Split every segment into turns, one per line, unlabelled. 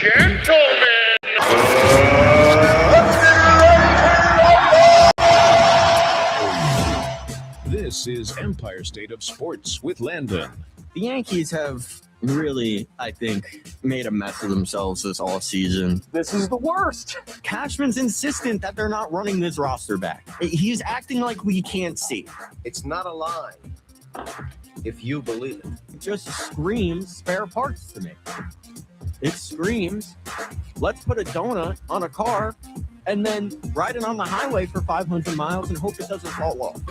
Gentlemen.
This is Empire State of Sports with Landon.
The Yankees have really, I think, made a mess of themselves this all season.
This is the worst.
Cashman's insistent that they're not running this roster back. He's acting like we can't see.
It's not a lie, if you believe it.
It just screams spare parts to me. It screams, let's put a donut on a car and then ride it on the highway for 500 miles and hope it doesn't fall off.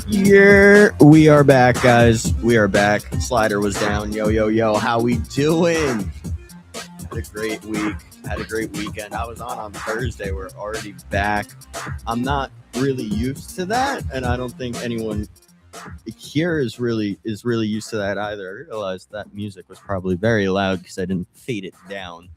Yeah, we are back, guys. We are back. Slider was down. Yo. How we doing? Had a great week. Had a great weekend. I was on Thursday. We're already back. I'm not really used to that, and I don't think anyone here is really used to that either. I realized that music was probably very loud because I didn't fade it down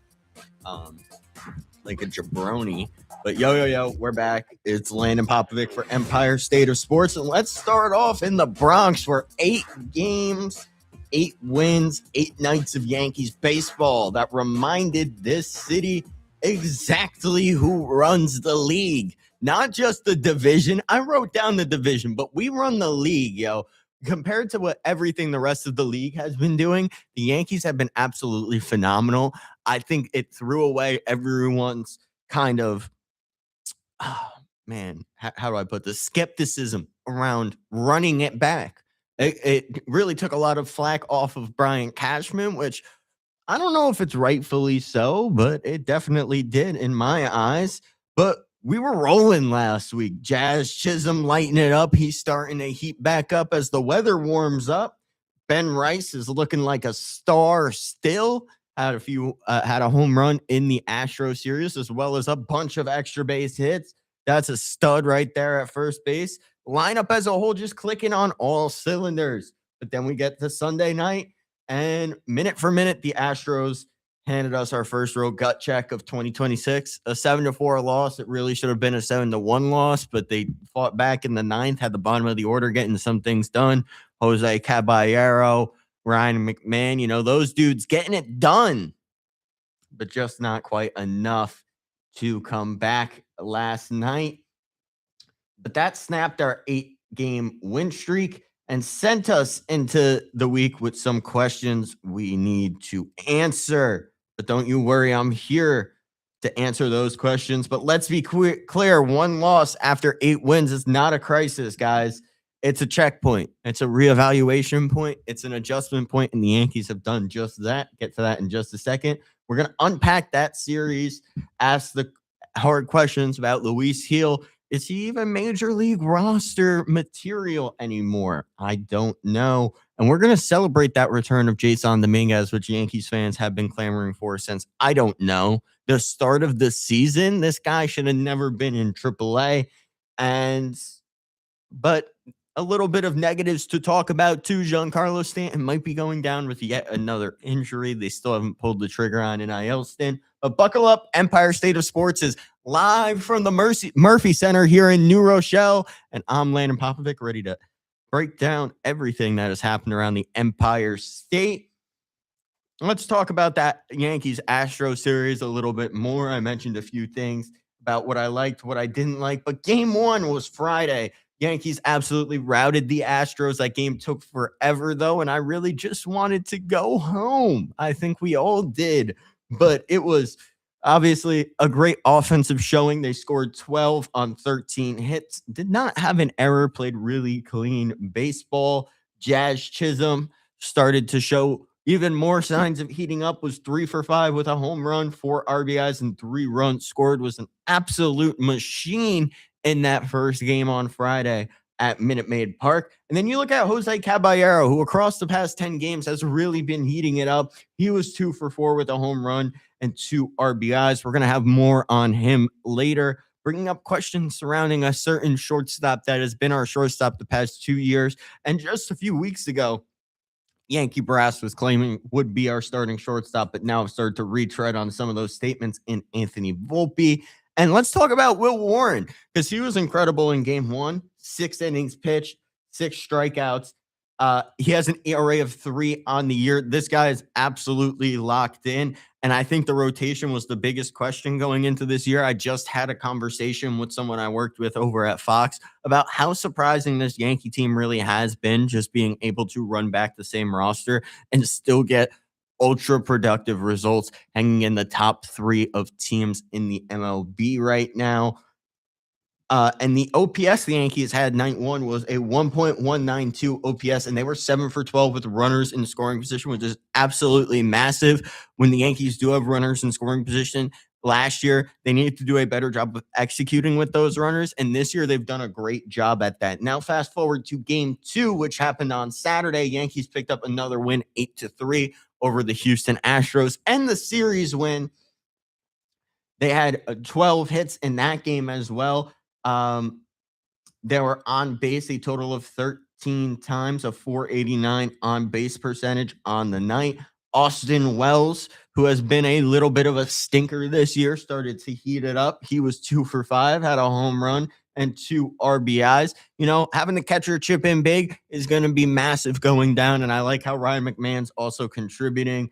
like a jabroni. But yo, we're back. It's Landon Popovic for Empire State of Sports, and let's start off in the Bronx for 8 games, 8 wins, 8 nights of Yankees baseball that reminded this city exactly who runs the league. Not just the division. I wrote down the division, but we run the league, yo. Compared to what everything the rest of the league has been doing, the Yankees have been absolutely phenomenal. I think it threw away everyone's kind of, how do I put this? Skepticism around running it back. It really took a lot of flack off of Brian Cashman, which I don't know if it's rightfully so, but it definitely did in my eyes. But we were rolling last week. Jazz Chisholm lighting it up. He's starting to heat back up as the weather warms up. Ben Rice is looking like a star still. Had a home run in the Astro series, as well as a bunch of extra base hits. That's a stud right there at first base. Lineup as a whole just clicking on all cylinders. But then we get to Sunday night, and minute for minute, the Astros handed us our first real gut check of 2026. A 7-4 loss. It really should have been a 7-1 loss, but they fought back in the 9th, had the bottom of the order getting some things done. Jose Caballero, Ryan McMahon, those dudes getting it done, but just not quite enough to come back last night. But that snapped our 8-game win streak and sent us into the week with some questions we need to answer. But don't you worry, I'm here to answer those questions. But let's be clear, 1 loss after 8 wins is not a crisis, guys. It's a checkpoint. It's a reevaluation point. It's an adjustment point, and the Yankees have done just that. Get to that in just a second. We're going to unpack that series, ask the hard questions about Luis Gil. Is he even major league roster material anymore? I don't know. And we're going to celebrate that return of Jason Dominguez, which Yankees fans have been clamoring for since, I don't know, the start of the season. This guy should have never been in AAA. But a little bit of negatives to talk about too. Giancarlo Stanton might be going down with yet another injury. They still haven't pulled the trigger on NIL stint. But buckle up. Empire State of Sports is live from the Murphy Center here in New Rochelle. And I'm Landon Popovic, ready to break down everything that has happened around the Empire State. Let's talk about that Yankees-Astro series a little bit more. I mentioned a few things about what I liked, what I didn't like. But game 1 was Friday. Yankees absolutely routed the Astros. That game took forever, though, and I really just wanted to go home. I think we all did, but it was obviously a great offensive showing. They scored 12 on 13 hits, did not have an error, played really clean baseball. Jazz Chisholm started to show even more signs of heating up, was 3 for 5 with a home run, 4 RBIs, and 3 runs scored, was an absolute machine in that first game on Friday at Minute Maid Park. And then you look at Jose Caballero, who across the past 10 games has really been heating it up. He was 2 for 4 with a home run and 2 RBIs. We're going to have more on him later, bringing up questions surrounding a certain shortstop that has been our shortstop the past 2 years. And just a few weeks ago, Yankee brass was claiming would be our starting shortstop, but now have started to retread on some of those statements in Anthony Volpe. And let's talk about Will Warren, because he was incredible in game 1, 6 innings pitched, 6 strikeouts. He has an ERA of 3 on the year. This guy is absolutely locked in. And I think the rotation was the biggest question going into this year. I just had a conversation with someone I worked with over at Fox about how surprising this Yankee team really has been, just being able to run back the same roster and still get ultra productive results, hanging in the top 3 of teams in the MLB right now. And the OPS the Yankees had night 1 was a 1.192 OPS, and they were 7 for 12 with runners in scoring position, which is absolutely massive. When the Yankees do have runners in scoring position, last year they needed to do a better job of executing with those runners, and this year they've done a great job at that. Now fast forward to game 2, which happened on Saturday. Yankees picked up another win, 8-3 over the Houston Astros, and the series win. They had 12 hits in that game as well. They were on base a total of 13 times, a 489 on base percentage on the night. Austin Wells, who has been a little bit of a stinker this year, started to heat it up. He was 2 for 5, had a home run and 2 RBIs. You know, having the catcher chip in big is going to be massive going down. And I like how Ryan McMahon's also contributing.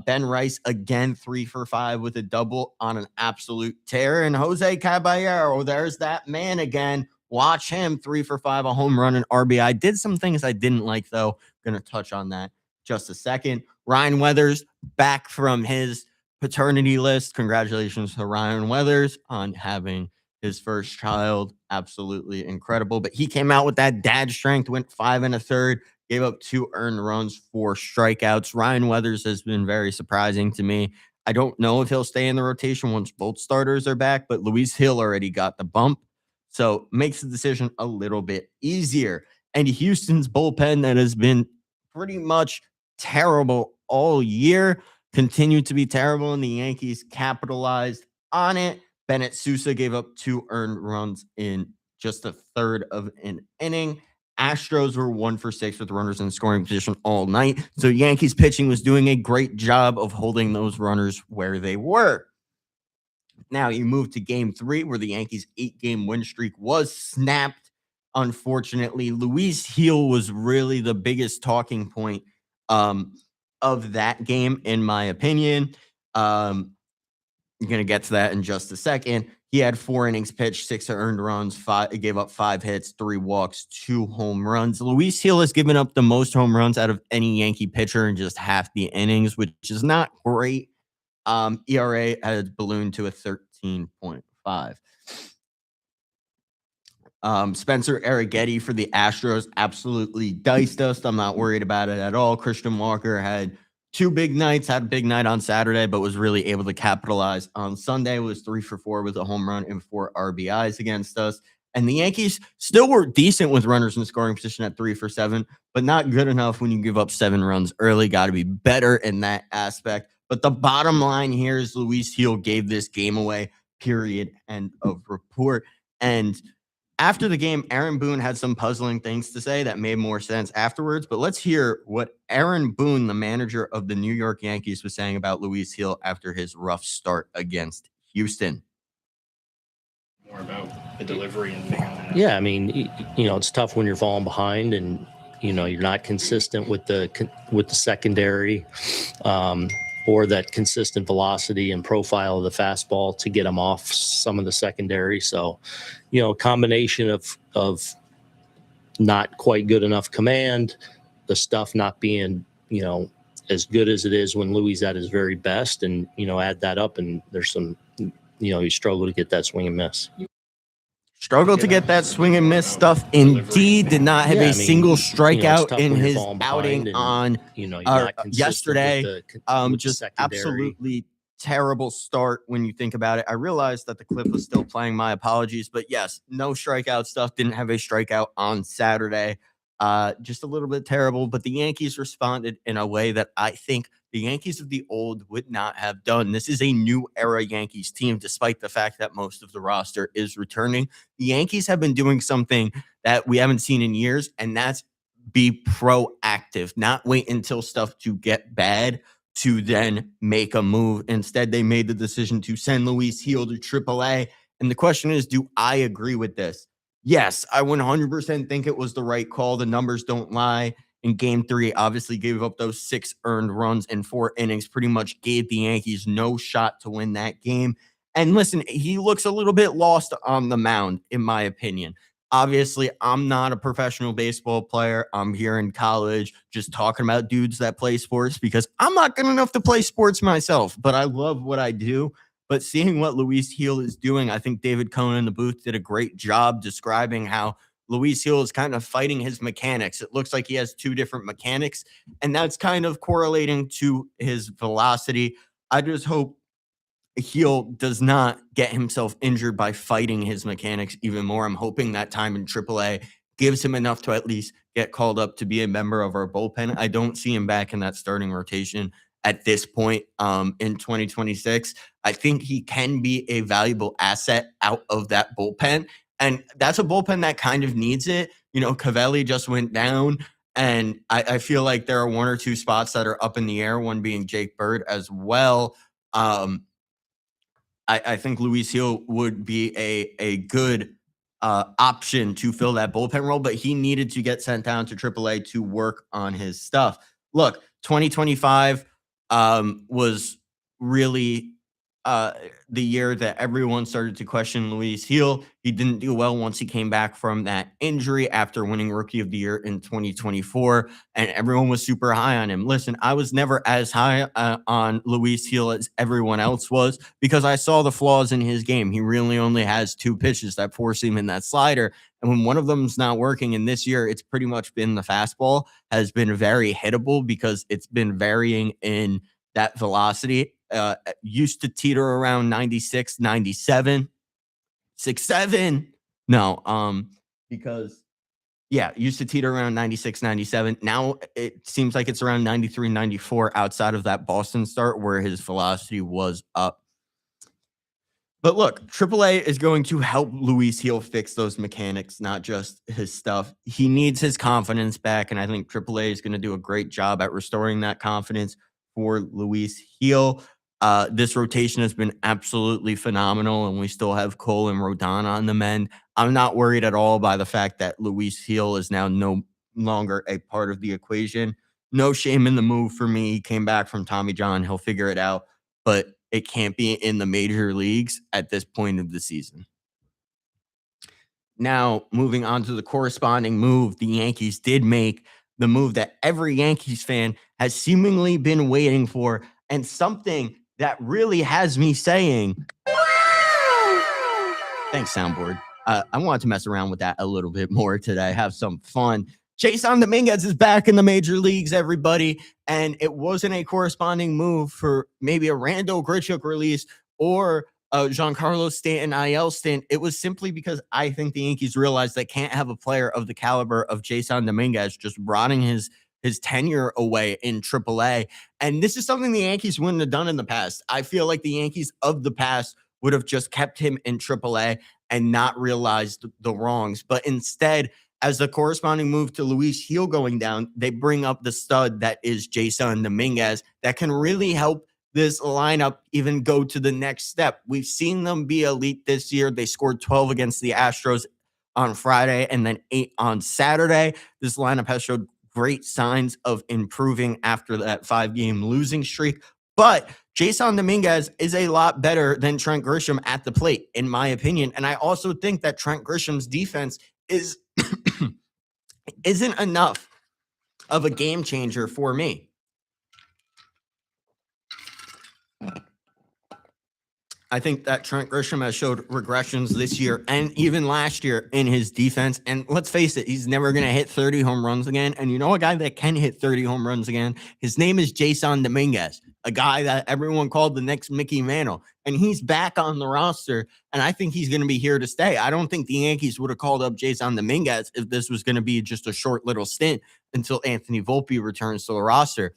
Ben Rice again 3 for 5 with a double on an absolute tear. And Jose Caballero, there's that man again. Watch him, 3 for 5, a home run and RBI. Did some things I didn't like, though. Going to touch on that just a second. Ryan Weathers back from his paternity list. Congratulations to Ryan Weathers on having his first child. Absolutely incredible. But he came out with that dad strength, went 5 1/3. Gave up 2 earned runs, 4 strikeouts. Ryan Weathers has been very surprising to me. I don't know if he'll stay in the rotation once both starters are back, but Luis Hill already got the bump. So makes the decision a little bit easier. And Houston's bullpen that has been pretty much terrible all year continued to be terrible, and the Yankees capitalized on it. Bennett Sousa gave up 2 earned runs in just a third of an inning. Astros were 1 for 6 with runners in scoring position all night. So Yankees pitching was doing a great job of holding those runners where they were. Now you move to game 3, where the Yankees' 8-game win streak was snapped. Unfortunately, Luis Hill was really the biggest talking point of that game, in my opinion. I'm going to get to that in just a second. He had 4 innings pitched, 6 earned runs, gave up 5 hits, 3 walks, 2 home runs. Luis Hill has given up the most home runs out of any Yankee pitcher in just half the innings, which is not great. ERA has ballooned to a 13.5. Spencer Arrighetti for the Astros absolutely diced us. I'm not worried about it at all. Christian Walker had 2 big nights, had a big night on Saturday, but was really able to capitalize on Sunday. Was 3 for 4 with a home run and 4 RBIs against us. And the Yankees still were decent with runners in scoring position at 3 for 7, but not good enough when you give up 7 runs early. Got to be better in that aspect. But the bottom line here is Luis Hill gave this game away, period, end of report. And after the game, Aaron Boone had some puzzling things to say that made more sense afterwards. But let's hear what Aaron Boone, the manager of the New York Yankees, was saying about Luis Hill after his rough start against Houston.
More about the delivery and things.
Yeah, I mean, you know, it's tough when you're falling behind and, you know, you're not consistent with the secondary or that consistent velocity and profile of the fastball to get them off some of the secondary. So, you know, a combination of not quite good enough command, the stuff not being, you know, as good as it is when Louis at his very best, and, you know, add that up and there's some, you know, you struggle to get that swing and miss.
Struggled to get that swing and miss stuff. Indeed, did not have a single strikeout in his outing on yesterday. Just absolutely terrible start when you think about it. I realized that the clip was still playing. My apologies. But yes, no strikeout stuff. Didn't have a strikeout on Saturday. Just a little bit terrible. But the Yankees responded in a way that I think the Yankees of the old would not have done. This is a new era Yankees team, despite the fact that most of the roster is returning. The Yankees have been doing something that we haven't seen in years, and that's be proactive, not wait until stuff to get bad to then make a move. Instead, they made the decision to send Luis Hill to AAA And the question is, do I agree with this? Yes, I 100% think it was the right call. The numbers don't lie. In game 3, obviously gave up those 6 earned runs in 4 innings, pretty much gave the Yankees no shot to win that game. And listen, he looks a little bit lost on the mound, in my opinion. Obviously, I'm not a professional baseball player. I'm here in college just talking about dudes that play sports because I'm not good enough to play sports myself, but I love what I do. But seeing what Luis Gil is doing, I think David Cohn in the booth did a great job describing how Luis Gil is kind of fighting his mechanics. It looks like he has 2 different mechanics, and that's kind of correlating to his velocity. I just hope Heel does not get himself injured by fighting his mechanics even more. I'm hoping that time in AAA gives him enough to at least get called up to be a member of our bullpen. I don't see him back in that starting rotation at this point in 2026. I think he can be a valuable asset out of that bullpen. And that's a bullpen that kind of needs it. Cavelli just went down. And I feel like there are 1 or 2 spots that are up in the air, one being Jake Bird as well. I think Luis Gil would be a good option to fill that bullpen role, but he needed to get sent down to AAA to work on his stuff. Look, 2025 was really the year that everyone started to question Luis Gil. He didn't do well once he came back from that injury after winning Rookie of the Year in 2024, and everyone was super high on him. Listen, I was never as high on Luis Gil as everyone else was because I saw the flaws in his game. He really only has 2 pitches that force him in that slider, and when one of them's not working, and this year it's pretty much been the fastball has been very hittable because it's been varying in that velocity. Used to teeter around 96, 97, 67. No, because used to teeter around 96, 97. Now it seems like it's around 93, 94 outside of that Boston start where his velocity was up. But look, AAA is going to help Luis Gil fix those mechanics, not just his stuff. He needs his confidence back, and I think AAA is going to do a great job at restoring that confidence for Luis Gil. This rotation has been absolutely phenomenal, and we still have Cole and Rodon on the mend. I'm not worried at all by the fact that Luis Gil is now no longer a part of the equation. No shame in the move for me. He came back from Tommy John. He'll figure it out, but it can't be in the major leagues at this point of the season. Now, moving on to the corresponding move, the Yankees did make the move that every Yankees fan has seemingly been waiting for, and something that really has me saying, thanks, soundboard. I wanted to mess around with that a little bit more today, have some fun. Jason Dominguez is back in the major leagues, everybody, and it wasn't a corresponding move for maybe a Randall Grichuk release or Giancarlo Stanton IL stint. It was simply because I think the Yankees realized they can't have a player of the caliber of Jason Dominguez just rotting his tenure away in AAA. And this is something the Yankees wouldn't have done in the past. I feel like the Yankees of the past would have just kept him in AAA and not realized the wrongs. But instead, as the corresponding move to Luis Gil going down, they bring up the stud that is Jason Dominguez that can really help this lineup even go to the next step. We've seen them be elite this year. They scored 12 against the Astros on Friday and then 8 on Saturday. This lineup has showed great signs of improving after that 5-game losing streak. But Jason Dominguez is a lot better than Trent Grisham at the plate, in my opinion. And I also think that Trent Grisham's defense isn't enough of a game changer for me. I think that Trent Grisham has showed regressions this year and even last year in his defense. And let's face it, he's never going to hit 30 home runs again. And you know a guy that can hit 30 home runs again? His name is Jason Dominguez, a guy that everyone called the next Mickey Mantle. And he's back on the roster, and I think he's going to be here to stay. I don't think the Yankees would have called up Jason Dominguez if this was going to be just a short little stint until Anthony Volpe returns to the roster.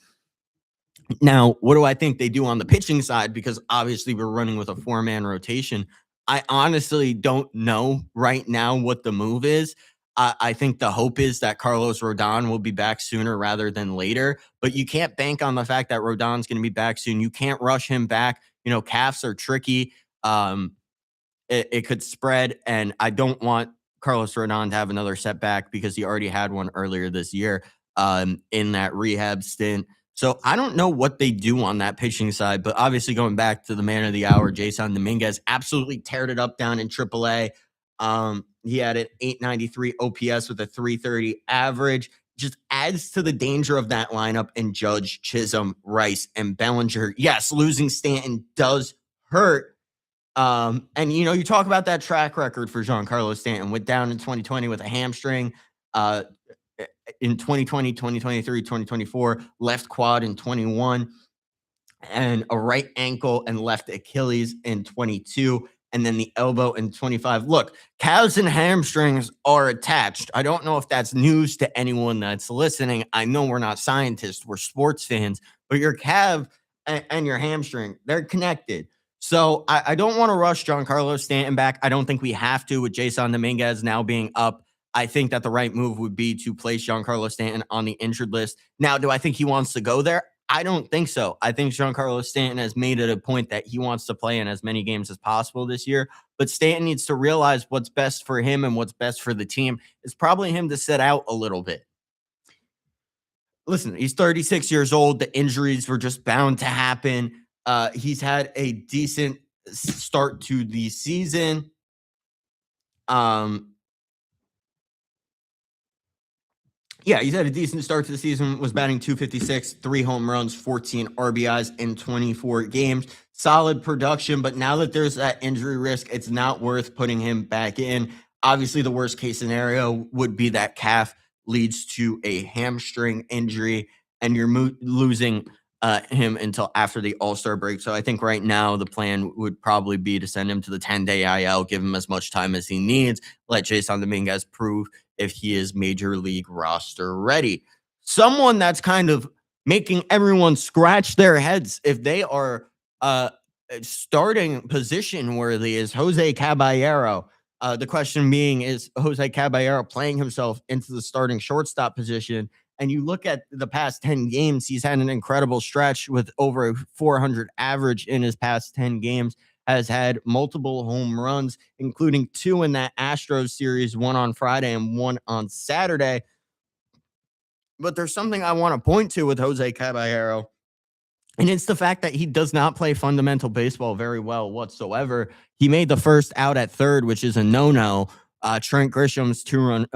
Now, what do I think they do on the pitching side? Because obviously we're running with a 4-man rotation. I honestly don't know right now what the move is. I think the hope is that Carlos Rodon will be back sooner rather than later, but you can't bank on the fact that Rodon's going to be back soon. You can't rush him back. Calves are tricky. it could spread. And I don't want Carlos Rodon to have another setback because he already had one earlier this year in that rehab stint. So I don't know what they do on that pitching side, but obviously going back to the man of the hour, Jason Dominguez absolutely teared it up down in AAA. He had an 893 OPS with a 330 average. Just adds to the danger of that lineup. And Judge, Chisholm, Rice, and Bellinger. Yes, losing Stanton does hurt. And you talk about that track record for Giancarlo Stanton. Went down in 2020 with a hamstring. In 2020, 2023, 2024, left quad in 21, and a right ankle and left Achilles in 22, and then the elbow in 25. Look, calves and hamstrings are attached. I don't know if that's news to anyone that's listening. I know we're not scientists, we're sports fans, but your calf and your hamstring, they're connected. So I don't want to rush Giancarlo Stanton back. I don't think we have to with Jason Dominguez now being up. I think that the right move would be to place Giancarlo Stanton on the injured list. Now, do I think he wants to go there? I don't think so. I think Giancarlo Stanton has made it a point that he wants to play in as many games as possible this year. But Stanton needs to realize what's best for him and what's best for the team is probably him to sit out a little bit. Listen, he's 36 years old. The injuries were just bound to happen. He's had a decent start to the season. Yeah, he's had a decent start to the season, was batting .256, 3 home runs, 14 RBIs in 24 games. Solid production, but now that there's that injury risk, it's not worth putting him back in. Obviously, the worst case scenario would be that calf leads to a hamstring injury, and you're losing him until after the All-Star break. So I think right now the plan would probably be to send him to the 10-day IL, give him as much time as he needs, let Jason Dominguez prove if he is major league roster ready. Someone that's kind of making everyone scratch their heads if they are starting position worthy is Jose Caballero. The question being, is Jose Caballero playing himself into the starting shortstop position? And you look at the past 10 games, he's had an incredible stretch with over a 400 average in his past 10 games, has had multiple home runs, including 2 in that Astros series, 1 on Friday and 1 on Saturday. But there's something I want to point to with Jose Caballero, and it's the fact that he does not play fundamental baseball very well whatsoever. He made the first out at third, which is a no-no. Trent Grisham's Trent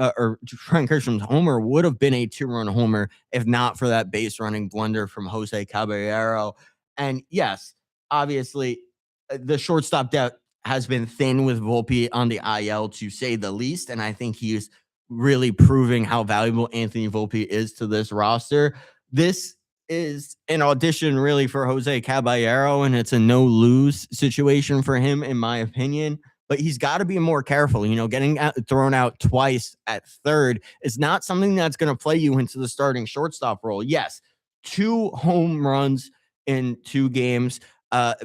Grisham's homer would have been a 2-run homer if not for that base running blunder from Jose Caballero. And yes, obviously, the shortstop depth has been thin with Volpe on the IL, to say the least. And I think he is really proving how valuable Anthony Volpe is to this roster. This is an audition really for Jose Caballero, and it's a no-lose situation for him, in my opinion. But he's got to be more careful. Getting thrown out twice at third is not something that's going to play you into the starting shortstop role. Yes, 2 home runs in 2 games, a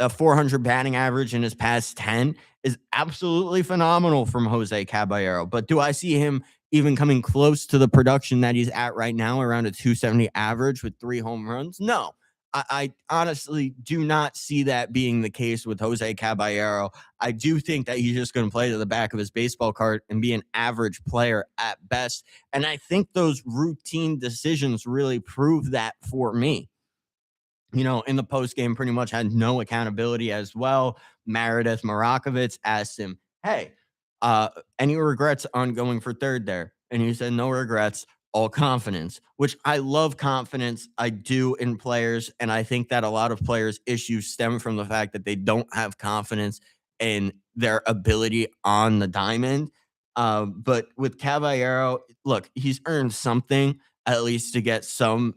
400 batting average in his past 10 is absolutely phenomenal from Jose Caballero. But do I see him even coming close to the production that he's at right now, around a 270 average with 3 home runs? No. I honestly do not see that being the case with Jose Caballero. I do think that he's just going to play to the back of his baseball card and be an average player at best. And I think those routine decisions really prove that for me. In the postgame, pretty much had no accountability as well. Meredith Marakovitz asked him, hey, any regrets on going for third there? And he said, no regrets. All confidence, which I love confidence. I do in players. And I think that a lot of players' issues stem from the fact that they don't have confidence in their ability on the diamond. But with Caballero, look, he's earned something at least to get some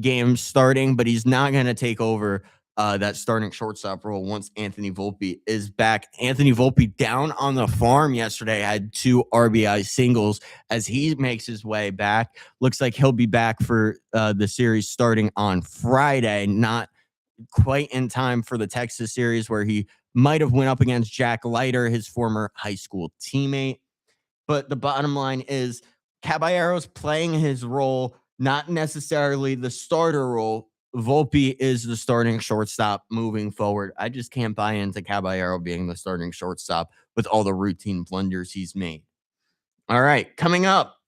games starting, but he's not going to take over that starting shortstop role once Anthony Volpe is back. Anthony Volpe down on the farm yesterday had 2 RBI singles as he makes his way back. Looks like he'll be back for the series starting on Friday, not quite in time for the Texas series where he might have went up against Jack Leiter, his former high school teammate. But the bottom line is Caballero's playing his role, not necessarily the starter role, Volpe is the starting shortstop moving forward. I just can't buy into Caballero being the starting shortstop with all the routine blunders he's made. All right, coming up,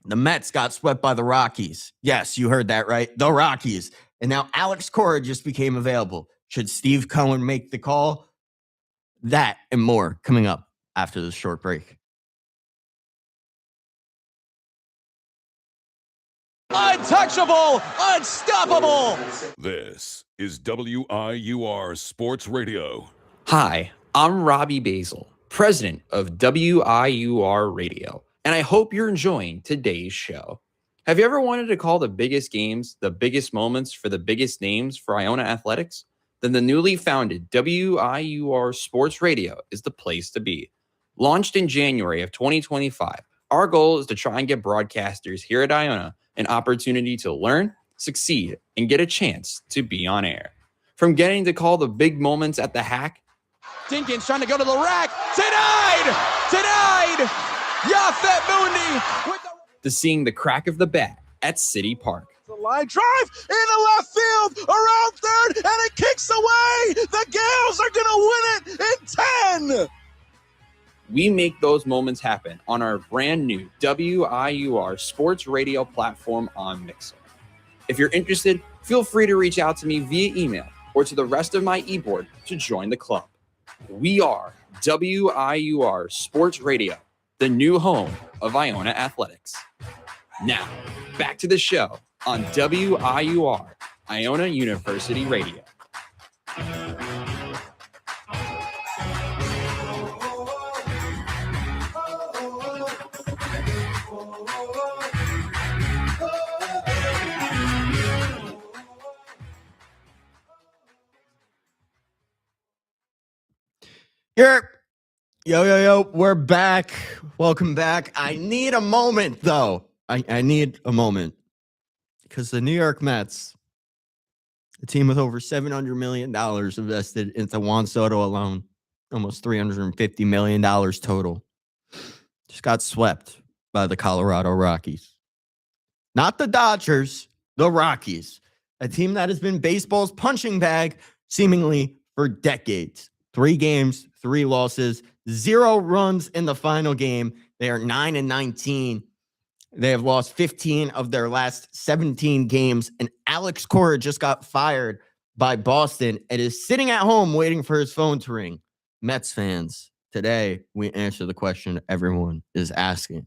the Mets got swept by the Rockies. Yes, you heard that right. The Rockies. And now Alex Cora just became available. Should Steve Cohen make the call? That and more coming up after this short break.
Untouchable, unstoppable.
This is WIUR Sports Radio.
Hi, I'm Robbie Basil, president of WIUR Radio, and I hope you're enjoying today's show. Have you ever wanted to call the biggest games, the biggest moments for the biggest names for Iona Athletics? Then the newly founded WIUR Sports Radio is the place to be. Launched in January of 2025, our goal is to try and get broadcasters here at Iona an opportunity to learn, succeed, and get a chance to be on air. From getting to call the big moments at the hack.
Dinkins trying to go to the rack. Denied. Yafet Mundi with
to seeing the crack of the bat at City Park.
the line drive in the left field around third, and it kicks away. The Gales are going to win it in 10.
We make those moments happen on our brand new WIUR Sports Radio platform on Mixer. If you're interested, feel free to reach out to me via email or to the rest of my e-board to join the club. We are WIUR Sports Radio, the new home of Iona Athletics. Now, back to the show on WIUR, Iona University Radio.
Here. Yo, we're back. Welcome back. I need a moment, though. I need a moment. Because the New York Mets, a team with over $700 million invested into Juan Soto alone, almost $350 million total, just got swept by the Colorado Rockies. Not the Dodgers, the Rockies, a team that has been baseball's punching bag seemingly for decades. 3 games, 3 losses, 0 runs in the final game. They are 9-19. They have lost 15 of their last 17 games. And Alex Cora just got fired by Boston and is sitting at home waiting for his phone to ring. Mets fans, today we answer the question everyone is asking.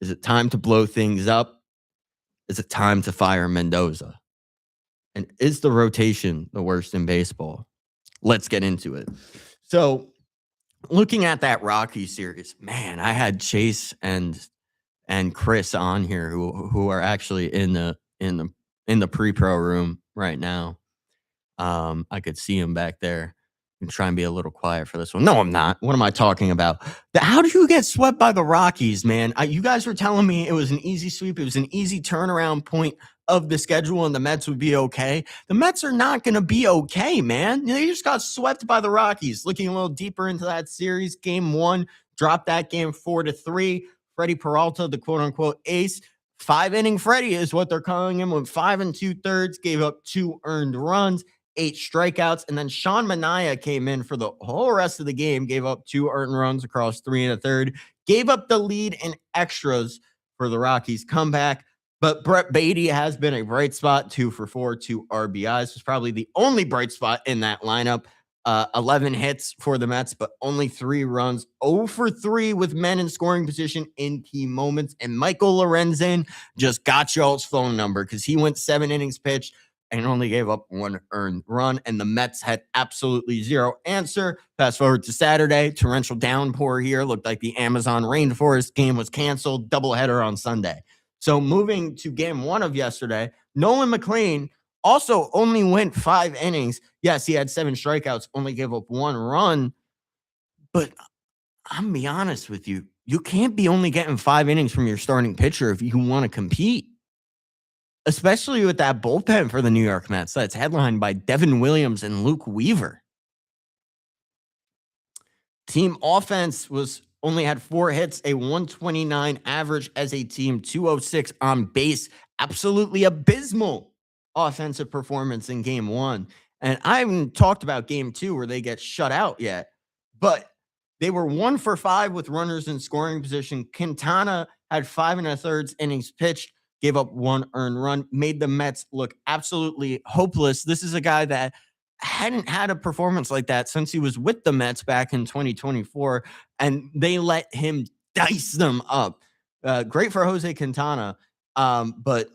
Is it time to blow things up? Is it time to fire Mendoza? And is the rotation the worst in baseball? Let's get into it. So, looking at that Rocky series, man, I had Chase and Chris on here who are actually in the pre-pro room right now. I could see him back there. I'm trying to be a little quiet for this one. No, I'm not. What am I talking about? How did you get swept by the Rockies, man? You guys were telling me it was an easy sweep. It was an easy turnaround point of the schedule and the Mets would be okay. The Mets are not going to be okay, man. They just got swept by the Rockies. Looking a little deeper into that series, game 1, dropped that game 4-3. Freddie Peralta, the quote-unquote ace, 5-inning Freddie is what they're calling him, went 5 2/3, gave up 2 earned runs, 8 strikeouts, and then Sean Manaea came in for the whole rest of the game, gave up 2 earned runs across 3 1/3, gave up the lead in extras for the Rockies comeback. But Brett Beatty has been a bright spot, 2 for 4, 2 RBIs. Was probably the only bright spot in that lineup. 11 hits for the Mets, but only 3 runs. 0 for 3 with men in scoring position in key moments. And Michael Lorenzen just got y'all's phone number because he went 7 innings pitched and only gave up 1 earned run. And the Mets had absolutely 0 answer. Fast forward to Saturday, torrential downpour here. Looked like the Amazon rainforest game was canceled. Doubleheader on Sunday. So moving to game 1 of yesterday, Nolan McLean also only went 5 innings. Yes, he had 7 strikeouts, only gave up 1 run. But I'm going to be honest with you. You can't be only getting 5 innings from your starting pitcher if you want to compete. Especially with that bullpen for the New York Mets. That's headlined by Devin Williams and Luke Weaver. Team offense only had 4 hits, a 129 average as a team, 206 on base. Absolutely abysmal offensive performance in game one. And I haven't talked about game two where they get shut out yet, but they were 1 for 5 with runners in scoring position. Quintana had 5 1/3 innings pitched, gave up 1 earned run, made the Mets look absolutely hopeless. This is a guy that hadn't had a performance like that since he was with the Mets back in 2024, and they let him dice them up. Great for Jose Quintana, but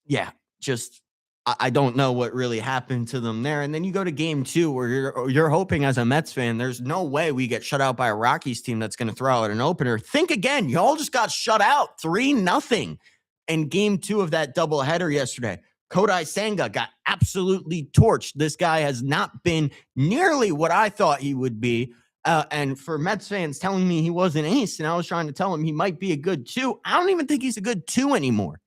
yeah, just I don't know what really happened to them there. And then you go to game two where you're hoping as a Mets fan, there's no way we get shut out by a Rockies team that's going to throw out an opener. Think again, y'all just got shut out 3-0 in game two of that doubleheader yesterday. Kodai Senga got absolutely torched. This guy has not been nearly what I thought he would be. And for Mets fans telling me he was an ace, and I was trying to tell him he might be a good 2. I don't even think he's a good 2 anymore.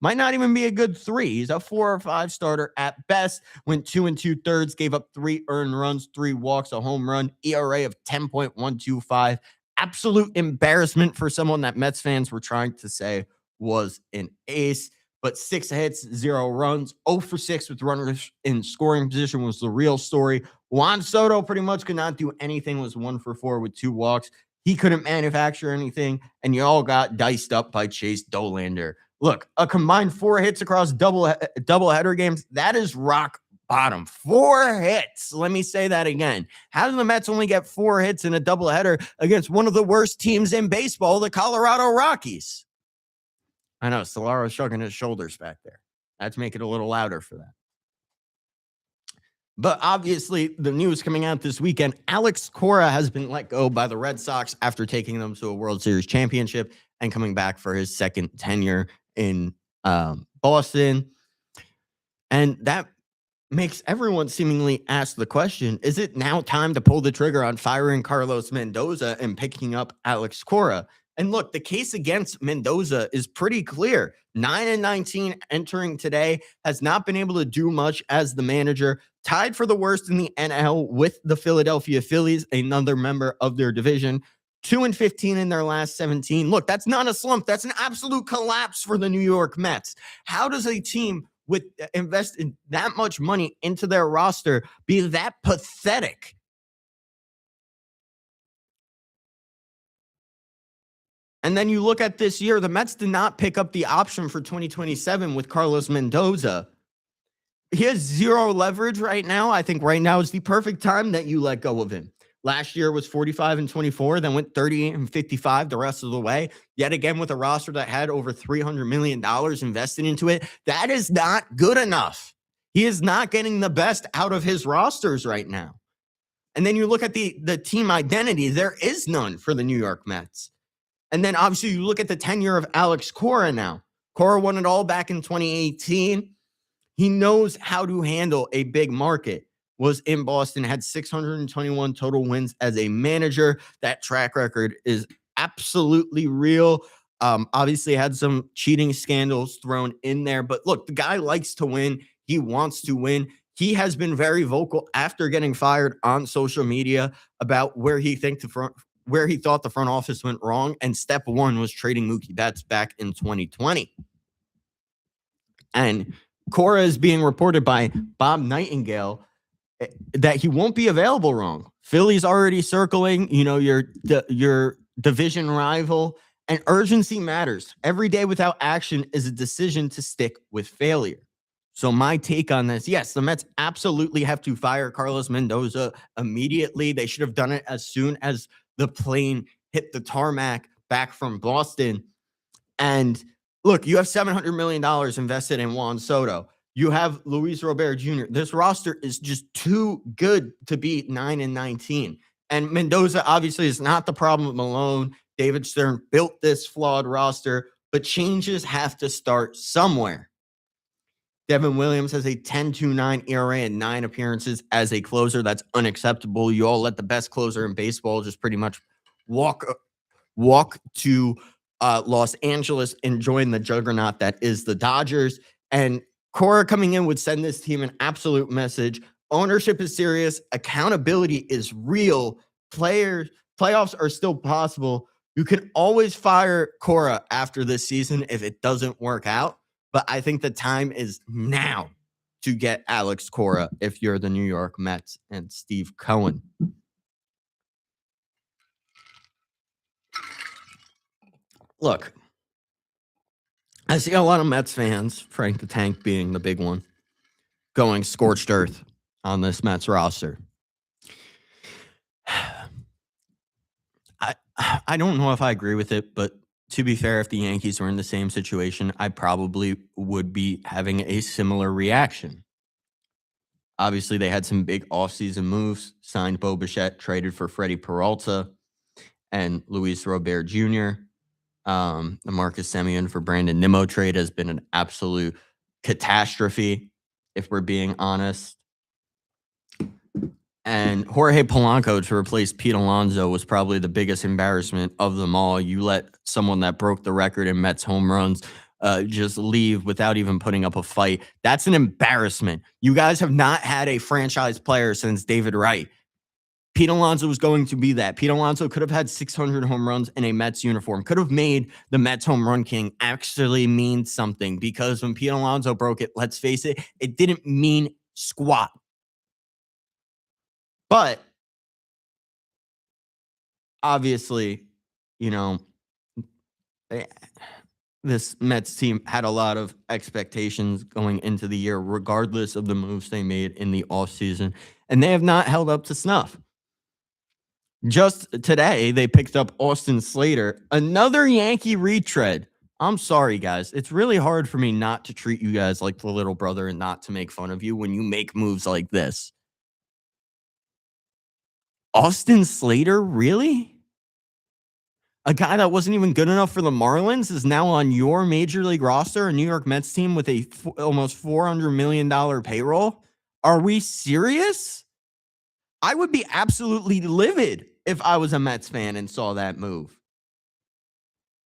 Might not even be a good 3. He's a 4 or 5 starter at best. Went 2 2/3, gave up 3 earned runs, 3 walks, a home run, ERA of 10.125. Absolute embarrassment for someone that Mets fans were trying to say was an ace. But 6 hits, 0 runs, 0 for 6 with runners in scoring position was the real story. Juan Soto pretty much could not do anything, was 1 for 4 with 2 walks. He couldn't manufacture anything, and you all got diced up by Chase Dollander. Look, a combined 4 hits across doubleheader games, that is rock bottom. 4 hits. Let me say that again. How do the Mets only get 4 hits in a doubleheader against one of the worst teams in baseball, the Colorado Rockies? I know, Solara's shrugging his shoulders back there. Let's make it a little louder for that. But obviously, the news coming out this weekend, Alex Cora has been let go by the Red Sox after taking them to a World Series championship and coming back for his second tenure in Boston. And that makes everyone seemingly ask the question, is it now time to pull the trigger on firing Carlos Mendoza and picking up Alex Cora? And look, the case against Mendoza is pretty clear. 9-19 entering today, has not been able to do much as the manager, tied for the worst in the NL with the Philadelphia Phillies, another member of their division. 2-15 in their last 17. Look, that's not a slump. That's an absolute collapse for the New York Mets. How does a team with invested that much money into their roster be that pathetic? And then you look at this year, the Mets did not pick up the option for 2027 with Carlos Mendoza. He has 0 leverage right now. I think right now is the perfect time that you let go of him. Last year was 45-24, then went 38-55 the rest of the way. Yet again, with a roster that had over $300 million invested into it, that is not good enough. He is not getting the best out of his rosters right now. And then you look at the team identity, there is none for the New York Mets. And then obviously you look at the tenure of Alex Cora now. Cora won it all back in 2018. He knows how to handle a big market. Was in Boston, had 621 total wins as a manager. That track record is absolutely real. Obviously had some cheating scandals thrown in there. But look, the guy likes to win. He wants to win. He has been very vocal after getting fired on social media about where he thought the front office went wrong. And step one was trading Mookie Betts back in 2020. And Cora is being reported by Bob Nightingale that he won't be available wrong. Philly's already circling, your division rival, and urgency matters. Every day without action is a decision to stick with failure. So my take on this, yes, the Mets absolutely have to fire Carlos Mendoza immediately. They should have done it as soon as the plane hit the tarmac back from Boston. And look, you have $700 million invested in Juan Soto. You have Luis Robert Jr. This roster is just too good to be 9-19. And Mendoza obviously is not the problem alone. David Stern built this flawed roster, but changes have to start somewhere. Devin Williams has a 10.29 ERA and 9 appearances as a closer. That's unacceptable. You all let the best closer in baseball just pretty much walk to Los Angeles and join the juggernaut that is the Dodgers. And Cora coming in would send this team an absolute message. Ownership is serious. Accountability is real. Playoffs are still possible. You can always fire Cora after this season if it doesn't work out. But I think the time is now to get Alex Cora if you're the New York Mets and Steve Cohen. Look, I see a lot of Mets fans, Frank the Tank being the big one, going scorched earth on this Mets roster. I don't know if I agree with it, but to be fair, if the Yankees were in the same situation, I probably would be having a similar reaction. Obviously, they had some big offseason moves, signed Bo Bichette, traded for Freddie Peralta and Luis Robert Jr. The Marcus Semien for Brandon Nimmo trade has been an absolute catastrophe, if we're being honest. And Jorge Polanco to replace Pete Alonso was probably the biggest embarrassment of them all. You let someone that broke the record in Mets home runs just leave without even putting up a fight. That's an embarrassment. You guys have not had a franchise player since David Wright. Pete Alonso was going to be that. Pete Alonso could have had 600 home runs in a Mets uniform, could have made the Mets home run king actually mean something, because when Pete Alonso broke it, let's face it, it didn't mean squat. But obviously, this Mets team had a lot of expectations going into the year, regardless of the moves they made in the offseason, and they have not held up to snuff. Just today, they picked up Austin Slater, another Yankee retread. I'm sorry, guys. It's really hard for me not to treat you guys like the little brother and not to make fun of you when you make moves like this. Austin Slater, really? A guy that wasn't even good enough for the Marlins is now on your major league roster, a New York Mets team with a almost $400 million payroll? Are we serious? I would be absolutely livid if I was a Mets fan and saw that move.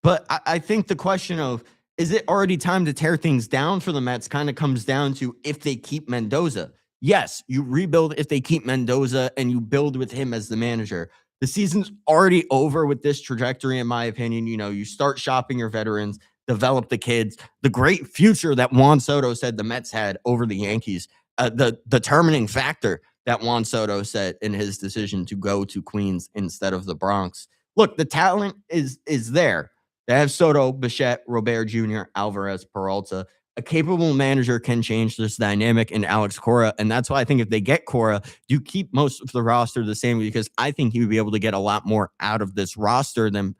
But I think the question of, is it already time to tear things down for the Mets, kind of comes down to if they keep Mendoza. Yes, you rebuild if they keep Mendoza and you build with him as the manager. The season's already over with this trajectory, in my opinion. You start shopping your veterans, develop the kids. The great future that Juan Soto said the Mets had over the Yankees, the determining factor that Juan Soto said in his decision to go to Queens instead of the Bronx. Look, the talent is there. They have Soto, Bichette, Robert Jr., Alvarez, Peralta. A capable manager can change this dynamic in Alex Cora, and that's why I think if they get Cora, you keep most of the roster the same, because I think he would be able to get a lot more out of this roster than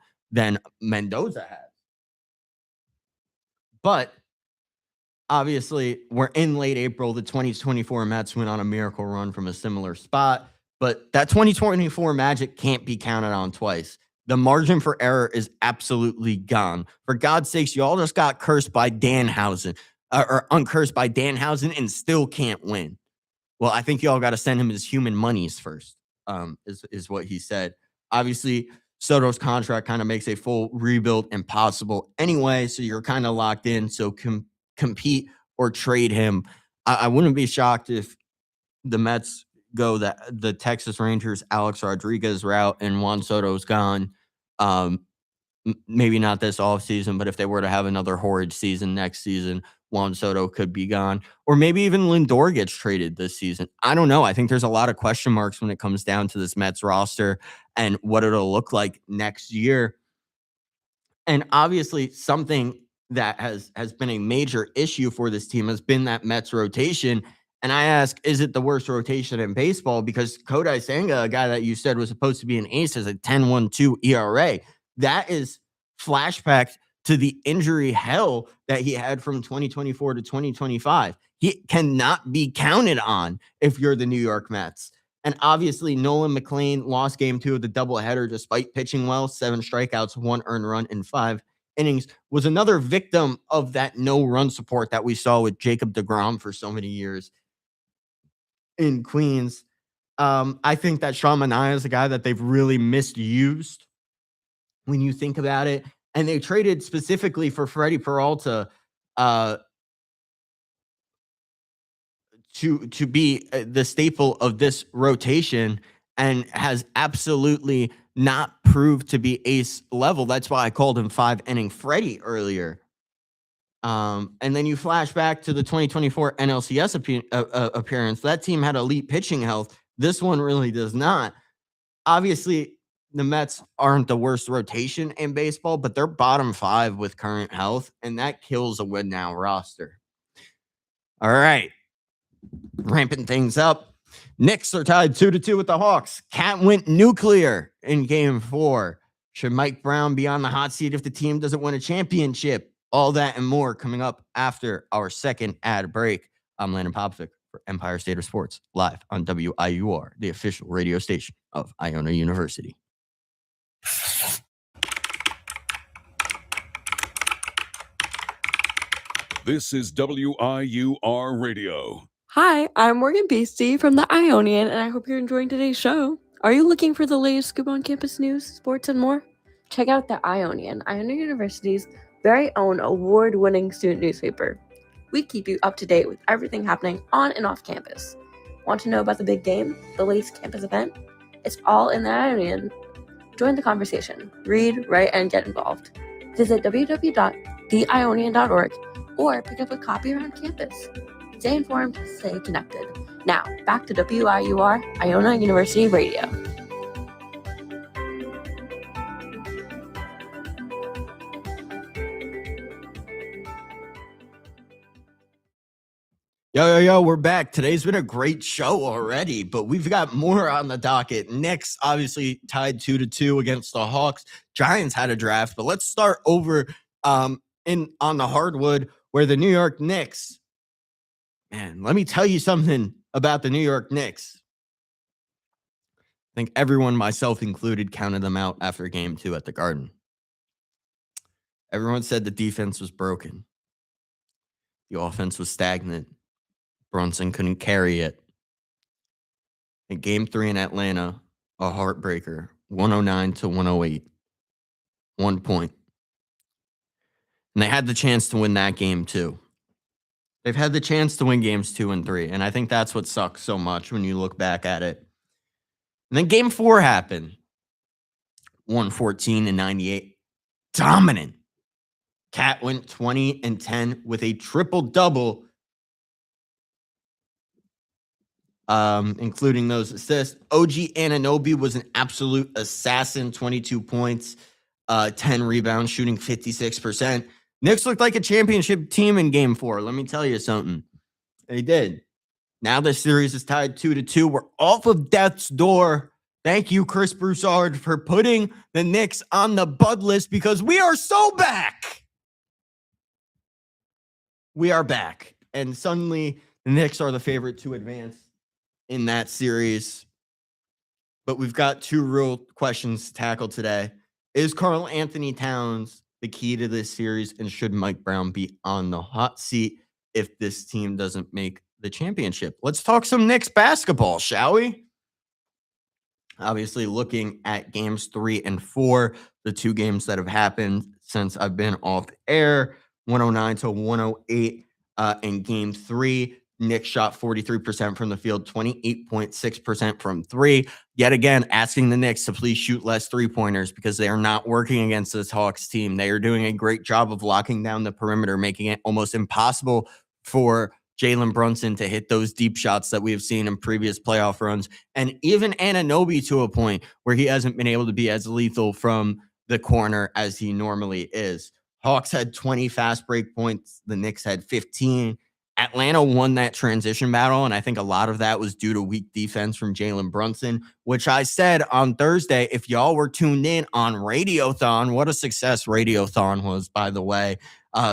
Mendoza has. But obviously, we're in late April. The 2024 Mets went on a miracle run from a similar spot, but that 2024 magic can't be counted on twice. The margin for error is absolutely gone. For God's sakes, you all just got cursed by Danhausen, or uncursed by Danhausen, and still can't win. Well, I think you all got to send him his human monies first, is what he said. Obviously, Soto's contract kind of makes a full rebuild impossible anyway, so you're kind of locked in. So compete or trade him. I wouldn't be shocked if the Mets go the Texas Rangers Alex Rodriguez route and Juan Soto's gone. Maybe not this offseason, but if they were to have another horrid season next season, Juan Soto could be gone. Or maybe even Lindor gets traded this season. I don't know. I think there's a lot of question marks when it comes down to this Mets roster and what it'll look like next year. And obviously something that has been a major issue for this team has been that Mets rotation. And I ask, is it the worst rotation in baseball? Because Kodai Senga, a guy that you said was supposed to be an ace, has a 10.12 ERA. That is flashback to the injury hell that he had from 2024 to 2025. He cannot be counted on if you're the New York Mets. And obviously, Nolan McLean lost game 2 of the doubleheader despite pitching well, 7 strikeouts, 1 earned run in 5 innings, was another victim of that no run support that we saw with Jacob deGrom for so many years in Queens. I think that Sean Manaea is a guy that they've really misused when you think about it. And they traded specifically for Freddie Peralta to be the staple of this rotation, and has absolutely not proved to be ace level. That's why I called him 5-inning Freddie earlier. And then you flash back to the 2024 NLCS appearance. That team had elite pitching health. This one really does not. Obviously, the Mets aren't the worst rotation in baseball, but they're bottom 5 with current health, and that kills a win now roster. All right. Ramping things up. Knicks are tied 2-2 with the Hawks. Cat went nuclear in game 4. Should Mike Brown be on the hot seat if the team doesn't win a championship? All that and more coming up after our second ad break. I'm Landon Popovic for Empire State of Sports, live on WIUR, the official radio station of Iona University.
This is WIUR Radio.
Hi, I'm Morgan Beastie from the Ionian, and I hope you're enjoying today's show. Are you looking for the latest scoop on campus news, sports, and more? Check out the Ionian, Iona University's very own award-winning student newspaper. We keep you up to date with everything happening on and off campus. Want to know about the big game, the latest campus event? It's all in the Ionian. Join the conversation. Read, write, and get involved. Visit www.theionian.org or pick up a copy around campus. Stay informed, stay connected. Now, back to WIUR, Iona University Radio.
Yo, we're back. Today's been a great show already, but we've got more on the docket. Knicks obviously tied 2-2 against the Hawks. Giants had a draft, but let's start over on the hardwood where the New York Knicks, man, let me tell you something about the New York Knicks. I think everyone, myself included, counted them out after game 2 at the Garden. Everyone said the defense was broken. The offense was stagnant. Brunson couldn't carry it. In game 3 in Atlanta, a heartbreaker, 109-108. 1 point. And they had the chance to win that game too. They've had the chance to win games 2 and 3. And I think that's what sucks so much when you look back at it. And then game 4 happened. 114-98. Dominant. Cat went 20-10 with a triple-double, including those assists. OG Anunoby was an absolute assassin, 22 points, 10 rebounds, shooting 56%. Knicks looked like a championship team in game 4. Let me tell you something. They did. Now the series is tied 2-2. We're off of death's door. Thank you, Chris Broussard, for putting the Knicks on the bud list because we are so back. We are back. And suddenly the Knicks are the favorite to advance in that series. But we've got 2 real questions to tackle today. Is Karl Anthony Towns the key to this series? And should Mike Brown be on the hot seat if this team doesn't make the championship? Let's talk some Knicks basketball, shall we? Obviously, looking at games 3 and 4, the 2 games that have happened since I've been off air, 109-108 in game 3. Knicks shot 43% from the field, 28.6% from 3. Yet again, asking the Knicks to please shoot less 3-pointers because they are not working against this Hawks team. They are doing a great job of locking down the perimeter, making it almost impossible for Jalen Brunson to hit those deep shots that we have seen in previous playoff runs. And even Anunoby to a point where he hasn't been able to be as lethal from the corner as he normally is. Hawks had 20 fast break points. The Knicks had 15. Atlanta won that transition battle, and I think a lot of that was due to weak defense from Jalen Brunson, which I said on Thursday, if y'all were tuned in on Radiothon, what a success Radiothon was, by the way.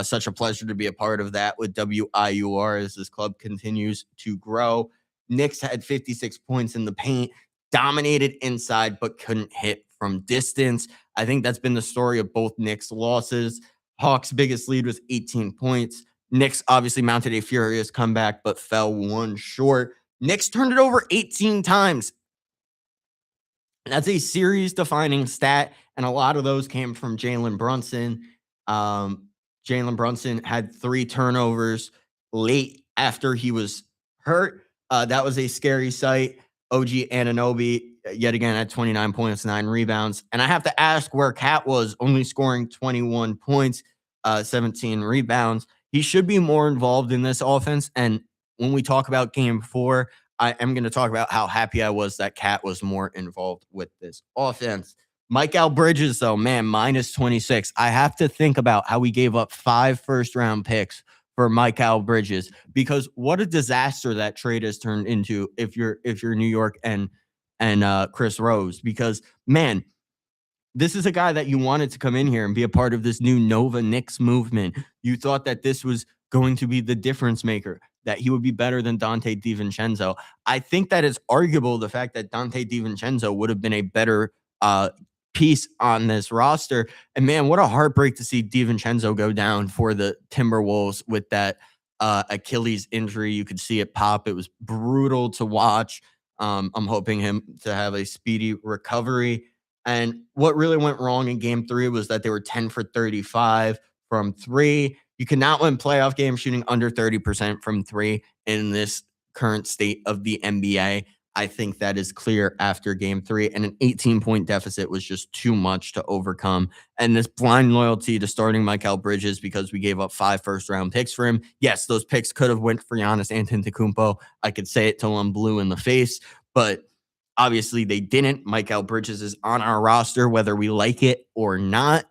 Such a pleasure to be a part of that with WIUR as this club continues to grow. Knicks had 56 points in the paint, dominated inside, but couldn't hit from distance. I think that's been the story of both Knicks losses. Hawks' biggest lead was 18 points. Knicks obviously mounted a furious comeback, but fell 1 short. Knicks turned it over 18 times. That's a series-defining stat, and a lot of those came from Jalen Brunson. Jalen Brunson had 3 turnovers late after he was hurt. That was a scary sight. OG Anunoby, yet again, had 29 points, 9 rebounds. And I have to ask where Cat was, only scoring 21 points, 17 rebounds. He should be more involved in this offense. And when we talk about game 4, I am going to talk about how happy I was that Cat was more involved with this offense. Mike Bridges, though, man, minus 26. I have to think about how we gave up 5 first-round picks for Mike Bridges, because what a disaster that trade has turned into if you're New York and Chris Rose. Because, man, this is a guy that you wanted to come in here and be a part of this new Nova Knicks movement. You thought that this was going to be the difference maker, that he would be better than Dante DiVincenzo. I think that it's arguable the fact that Dante DiVincenzo would have been a better piece on this roster. And man, what a heartbreak to see DiVincenzo go down for the Timberwolves with that Achilles injury. You could see it pop. It was brutal to watch. I'm hoping him to have a speedy recovery. And what really went wrong in game 3 was that they were 10 for 35 from 3. You cannot win playoff games shooting under 30% from 3 in this current state of the NBA. I think that is clear after game 3, and an 18-point deficit was just too much to overcome. And this blind loyalty to starting Mikal Bridges because we gave up 5 first-round picks for him. Yes, those picks could have went for Giannis Antetokounmpo. I could say it till I'm blue in the face, but obviously they didn't. Mikal Bridges is on our roster, whether we like it or not.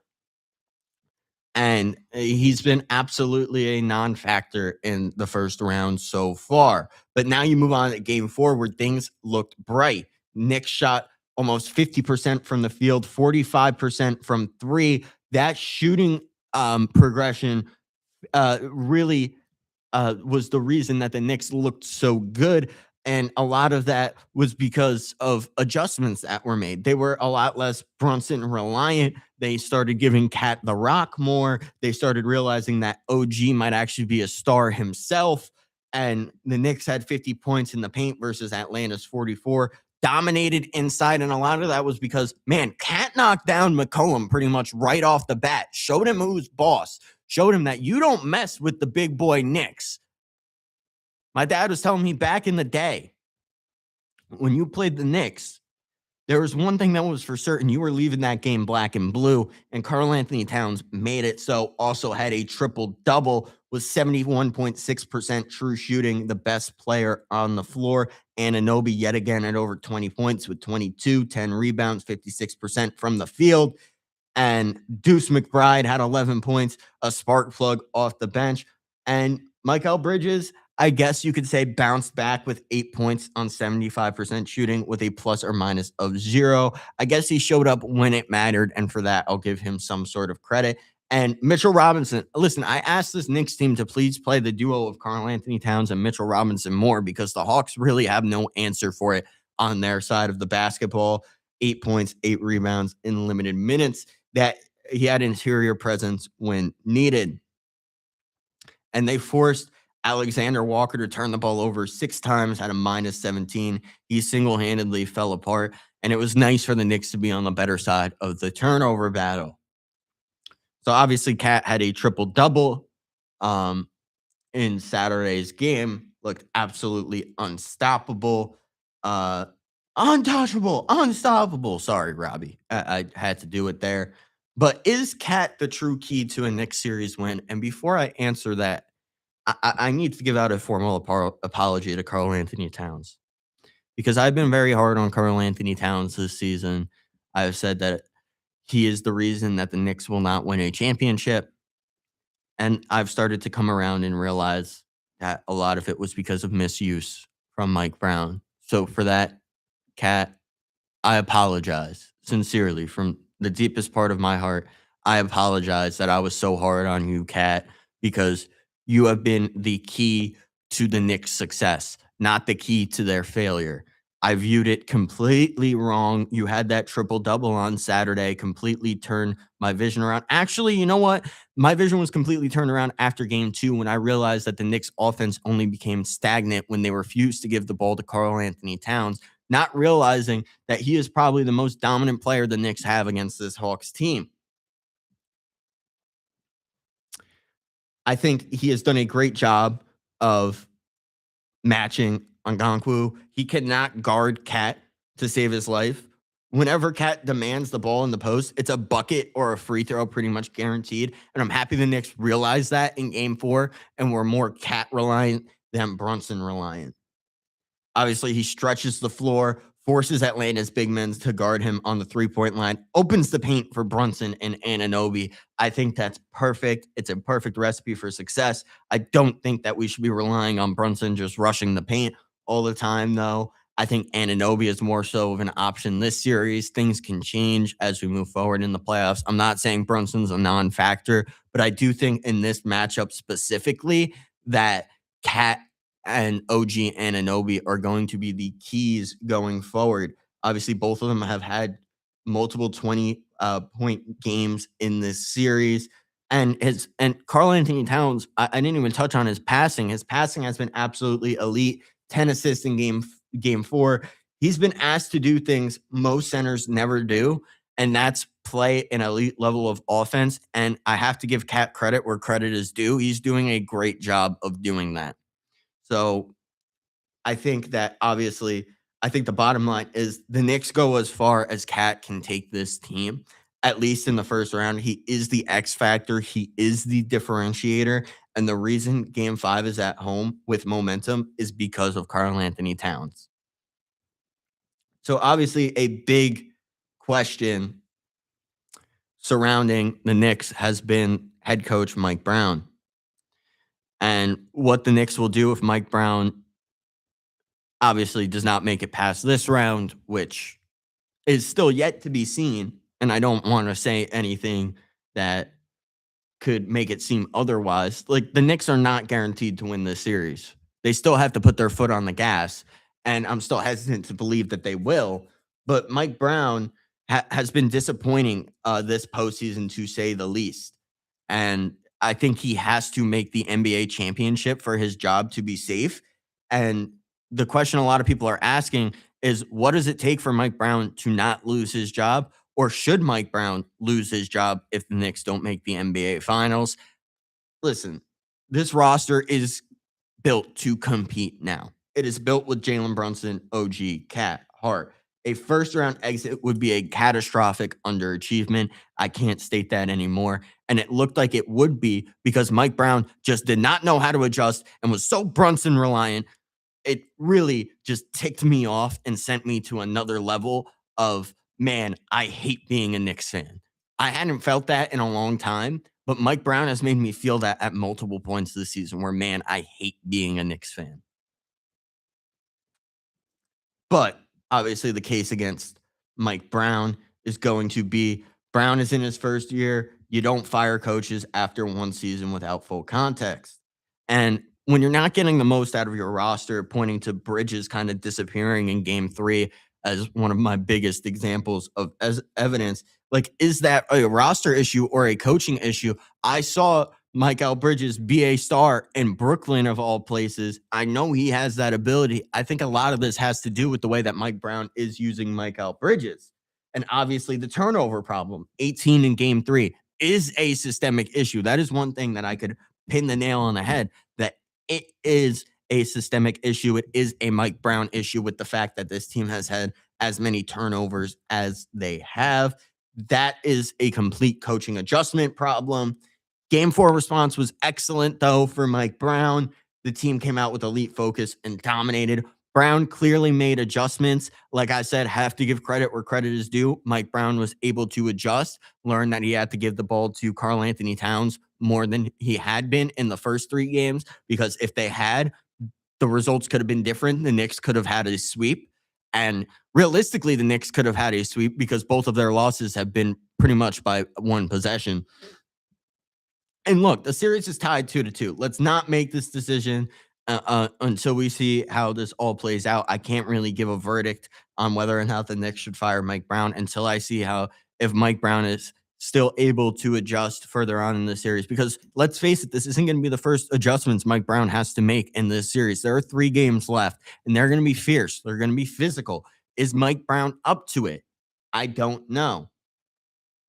And he's been absolutely a non-factor in the first round so far. But now you move on to game 4 where things looked bright. Knicks shot almost 50% from the field, 45% from 3. That shooting progression really was the reason that the Knicks looked so good. And a lot of that was because of adjustments that were made. They were a lot less Brunson reliant. They started giving Cat the rock more. They started realizing that OG might actually be a star himself. And the Knicks had 50 points in the paint versus Atlanta's 44. Dominated inside. And a lot of that was because, man, Cat knocked down McCollum pretty much right off the bat. Showed him who's boss. Showed him that you don't mess with the big boy Knicks. My dad was telling me back in the day, when you played the Knicks, there was one thing that was for certain. You were leaving that game black and blue, and Karl-Anthony Towns made it so. Also had a triple-double with 71.6% true shooting, the best player on the floor. Anunoby yet again at over 20 points with 22, 10 rebounds, 56% from the field. And Deuce McBride had 11 points, a spark plug off the bench. And Mikal Bridges, I guess you could say, bounced back with 8 points on 75% shooting with a plus or minus of 0. I guess he showed up when it mattered, and for that, I'll give him some sort of credit. And Mitchell Robinson, listen, I asked this Knicks team to please play the duo of Karl-Anthony Towns and Mitchell Robinson more because the Hawks really have no answer for it on their side of the basketball. 8 points, 8 rebounds in limited minutes. That he had interior presence when needed. And they forced Alexander Walker to turn the ball over 6 times, had a minus 17. He single-handedly fell apart, and it was nice for the Knicks to be on the better side of the turnover battle. So obviously, Cat had a triple-double in Saturday's game. Looked absolutely unstoppable. Untouchable, unstoppable. Sorry, Robbie. I had to do it there. But is Cat the true key to a Knicks series win? And before I answer that, I need to give out a formal apology to Karl-Anthony Towns, because I've been very hard on Karl-Anthony Towns this season. I've said that he is the reason that the Knicks will not win a championship. And I've started to come around and realize that a lot of it was because of misuse from Mike Brown. So for that, Cat, I apologize sincerely from the deepest part of my heart. I apologize that I was so hard on you, Cat, because you have been the key to the Knicks' success, not the key to their failure. I viewed it completely wrong. You had that triple-double on Saturday, completely turned my vision around. Actually, you know what? My vision was completely turned around after game 2 when I realized that the Knicks' offense only became stagnant when they refused to give the ball to Karl-Anthony Towns, not realizing that he is probably the most dominant player the Knicks have against this Hawks team. I think he has done a great job of matching Ngakoue. He cannot guard Cat to save his life. whenever Cat demands the ball in the post, it's a bucket or a free throw pretty much guaranteed. And I'm happy the Knicks realized that in game 4 and were more Cat reliant than Brunson reliant. Obviously, he stretches the floor, forces Atlanta's big men to guard him on the three-point line, opens the paint for Brunson and Anunoby. I think that's perfect. It's a perfect recipe for success. I don't think that we should be relying on Brunson just rushing the paint all the time, though. I think Anunoby is more so of an option this series. Things can change as we move forward in the playoffs. I'm not saying Brunson's a non-factor, but I do think in this matchup specifically that Cat and OG Anunoby are going to be the keys going forward. Obviously, both of them have had multiple 20-point games in this series. And Karl Anthony Towns, I didn't even touch on his passing. His passing has been absolutely elite. 10 assists in game 4. He's been asked to do things most centers never do, and that's play an elite level of offense. And I have to give Cat credit where credit is due. He's doing a great job of doing that. So I think that obviously, I think the bottom line is the Knicks go as far as Cat can take this team, at least in the first round. He is the X factor. He is the differentiator. And the reason game 5 is at home with momentum is because of Karl Anthony Towns. So obviously a big question surrounding the Knicks has been head coach Mike Brown. And what the Knicks will do if Mike Brown obviously does not make it past this round, which is still yet to be seen. And I don't want to say anything that could make it seem otherwise. Like, the Knicks are not guaranteed to win this series. They still have to put their foot on the gas. And I'm still hesitant to believe that they will. But Mike Brown has been disappointing this postseason, to say the least. And I think he has to make the NBA championship for his job to be safe. And the question a lot of people are asking is, what does it take for Mike Brown to not lose his job? Or should Mike Brown lose his job if the Knicks don't make the NBA Finals? Listen, this roster is built to compete now. It is built with Jalen Brunson, OG, Cat, Hart. A first-round exit would be a catastrophic underachievement. I can't state that anymore. And it looked like it would be because Mike Brown just did not know how to adjust and was so Brunson reliant. It really just ticked me off and sent me to another level of, man, I hate being a Knicks fan. I hadn't felt that in a long time, but Mike Brown has made me feel that at multiple points this season where, man, I hate being a Knicks fan. But obviously the case against Mike Brown is going to be, Brown is in his first year. You don't fire coaches after one season without full context. And when you're not getting the most out of your roster, pointing to Bridges kind of disappearing in game 3 as one of my biggest examples of as evidence, like, is that a roster issue or a coaching issue? I saw Mikal Bridges be a star in Brooklyn, of all places. I know he has that ability. I think a lot of this has to do with the way that Mike Brown is using Mikal Bridges. And obviously the turnover problem, 18 in game 3, is a systemic issue. That is one thing that I could pin the nail on the head, that it is a systemic issue. It is a Mike Brown issue with the fact that this team has had as many turnovers as they have. That is a complete coaching adjustment problem. Game 4 response was excellent, though, for Mike Brown. The team came out with elite focus and dominated. Brown clearly made adjustments. Like I said, have to give credit where credit is due. Mike Brown was able to adjust, learn that he had to give the ball to Karl Anthony Towns more than he had been in the first 3 games, because if they had, the results could have been different. The Knicks could have had a sweep. And realistically, the Knicks could have had a sweep because both of their losses have been pretty much by one possession. And look, the series is tied 2-2. Let's not make this decision until we see how this all plays out. I can't really give a verdict on whether or not the Knicks should fire Mike Brown until I see if Mike Brown is still able to adjust further on in the series. Because let's face it, this isn't going to be the first adjustments Mike Brown has to make in this series. There are 3 games left, and they're going to be fierce. They're going to be physical. Is Mike Brown up to it? I don't know.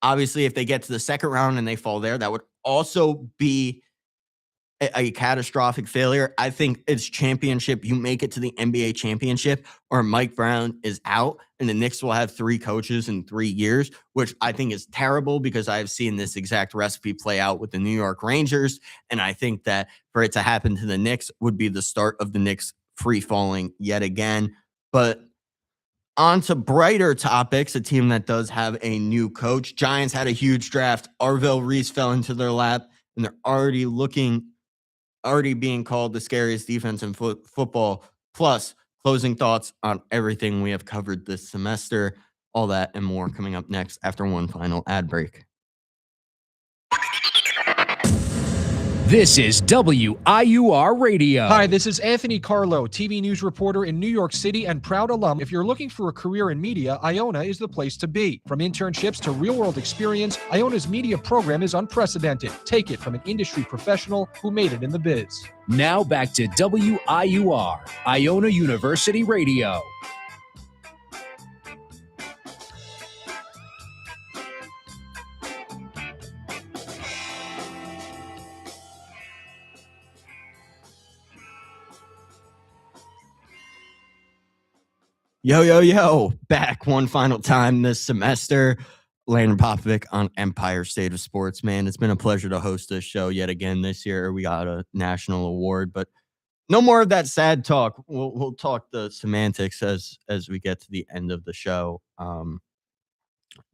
Obviously, if they get to the second round and they fall there, that would also be a catastrophic failure. I think it's championship. You make it to the NBA championship, or Mike Brown is out, and the Knicks will have 3 coaches in 3 years, which I think is terrible because I've seen this exact recipe play out with the New York Rangers. And I think that for it to happen to the Knicks would be the start of the Knicks free falling yet again. But on to brighter topics, a team that does have a new coach. Giants had a huge draft. Arvell Reese fell into their lap, and they're already being called the scariest defense in football. Plus, closing thoughts on everything we have covered this semester. All that and more coming up next after one final ad break.
This is WIUR Radio.
Hi, this is Anthony Carlo, TV news reporter in New York City and proud alum. If you're looking for a career in media, Iona is the place to be. From internships to real-world experience, Iona's media program is unprecedented. Take it from an industry professional who made it in the biz.
Now back to WIUR, Iona University Radio.
Yo, back one final time this semester. Landon Popovic on Empire State of Sports. Man, it's been a pleasure to host this show yet again this year. We got a national award, but no more of that sad talk. We'll talk the semantics as we get to the end of the show.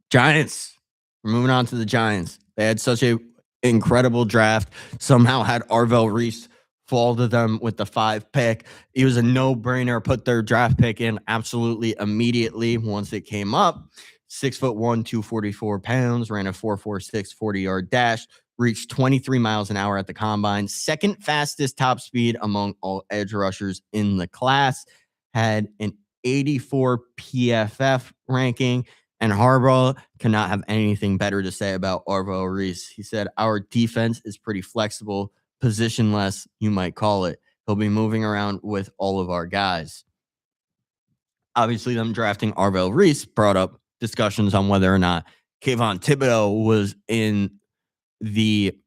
Giants. We're moving on to the Giants. They had such a incredible draft. Somehow had Arvell Reese fall to them with the 5 pick. It was a no-brainer. Put their draft pick in absolutely immediately once it came up. 6'1", 244 pounds, ran a 4.46 40-yard dash, reached 23 miles an hour at the combine. Second fastest top speed among all edge rushers in the class. Had an 84 PFF ranking. And Harbaugh cannot have anything better to say about Arvell Reese. He said, "Our defense is pretty flexible, positionless, you might call it. He'll be moving around with all of our guys." Obviously, them drafting Arvell Reese brought up discussions on whether or not Kayvon Thibodeau was in the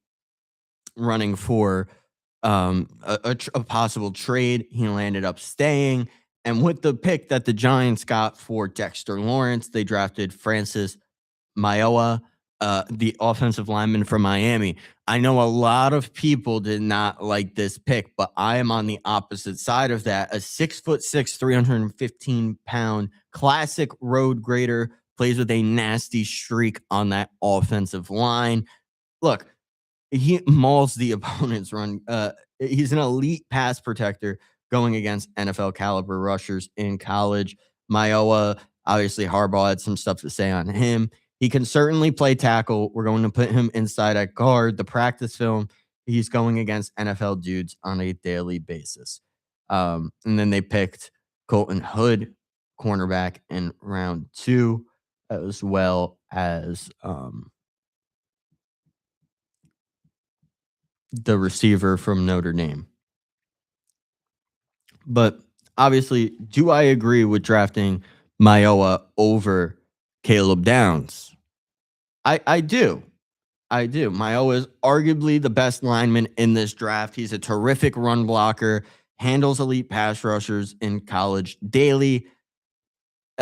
running for a possible trade. He landed up staying. And with the pick that the Giants got for Dexter Lawrence, they drafted Francis Maioa, the offensive lineman from Miami. I know a lot of people did not like this pick, but I am on the opposite side of that. A 6'6", 315-pound classic road grader, plays with a nasty streak on that offensive line. Look, he mauls the opponent's run. He's an elite pass protector going against NFL caliber rushers in college. Maioa, obviously Harbaugh had some stuff to say on him. He can certainly play tackle. We're going to put him inside at guard. The practice film, he's going against NFL dudes on a daily basis. And then they picked Colton Hood, cornerback, in round 2, as well as the receiver from Notre Dame. But obviously, do I agree with drafting Maioa over Caleb Downs? I do. Maioa is arguably the best lineman in this draft. He's a terrific run blocker, handles elite pass rushers in college daily.